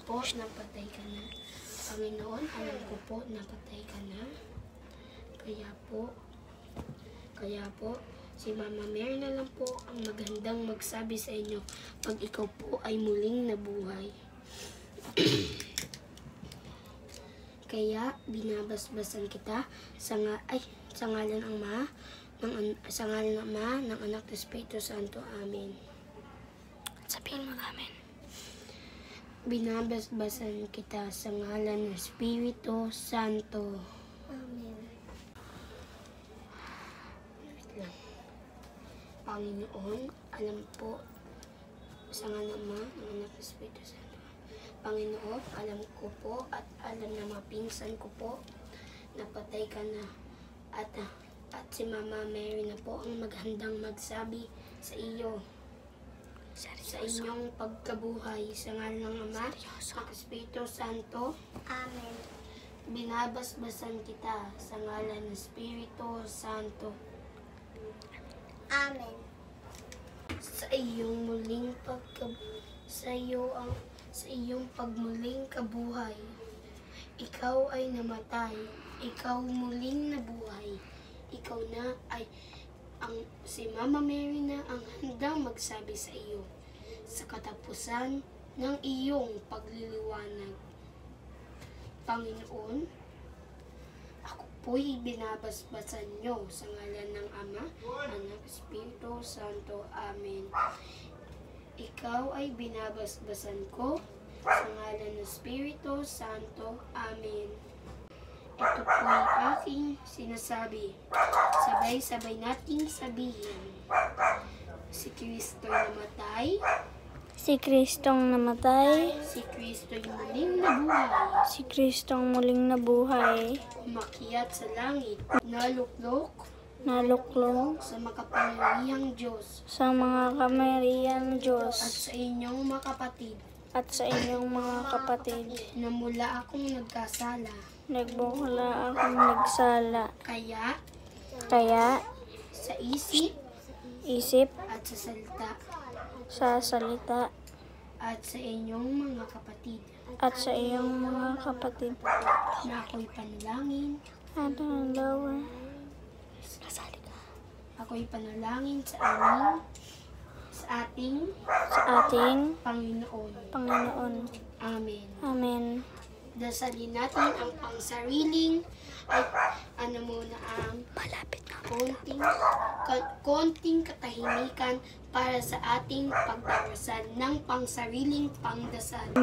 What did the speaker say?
po, napatay ka na. Panginoon, alam ko po, napatay ka na. Kaya po, si Mama Mary na lang po ang magandang magsabi sa inyo pag ikaw po ay muling nabuhay. Kaya binabasbasan kita sa ngalan ng Ama, ng Anak, ng Espiritu Santo. Amen. Sabihin mo amen. Binabasbasan kita sa ngalan ng Espiritu Santo. Amen. Wait lang. Panginoon, alam po sa ngalan ng Ama, ng Anak, ng Espiritu Santo. Panginoon, alam ko po at alam na mapinsan ko po, napatay ka na. At si Mama Mary na po ang maghandang magsabi sa iyo. Sa inyong pagkabuhay, sa ngalan ng Ama, ng Espiritu Santo. Amen. Binabasbasan kita sa ngalan ng Espiritu Santo. Amen. Sa iyong pagmuling kabuhay, ikaw ay namatay, ikaw muling nabuhay. Ikaw na ay si Mama Mary na ang handang magsabi sa iyo sa katapusan ng iyong pagliliwanag. Panginoon, ako po'y binabasbasan niyo sa ngalan ng Ama, Anak, Espiritu Santo. Amen. Ikaw ay binabasbasan ko sa ngalan ng Espiritu Santo. Amen. Ito po ay aking sinasabi. Sabay-sabay nating sabihin. Si Kristo'y namatay. Si Kristong namatay. Si Kristo'y muling nabuhay. Si Kristong muling nabuhay. Umakyat sa langit. Naluklok Naluklong sa makapangyarihang Diyos. sa mga kamariyang At Diyos sa inyong mga kapatid. at sa inyong mga kapatid. Na mula akong nagkasala. Nagbukla akong nagsala. Kaya sa Isip at sa salita sa salita at sa inyong mga kapatid at sa iyong mga kapatid. na ako'y panalangin. At ang dawa. Ako'y panalangin sa ating Panginoon. Amen. Amen. Dasalin natin ang pangsariling ay muna ang Malapit na. konting katahimikan para sa ating pagdarasal ng pangsariling pangdasal.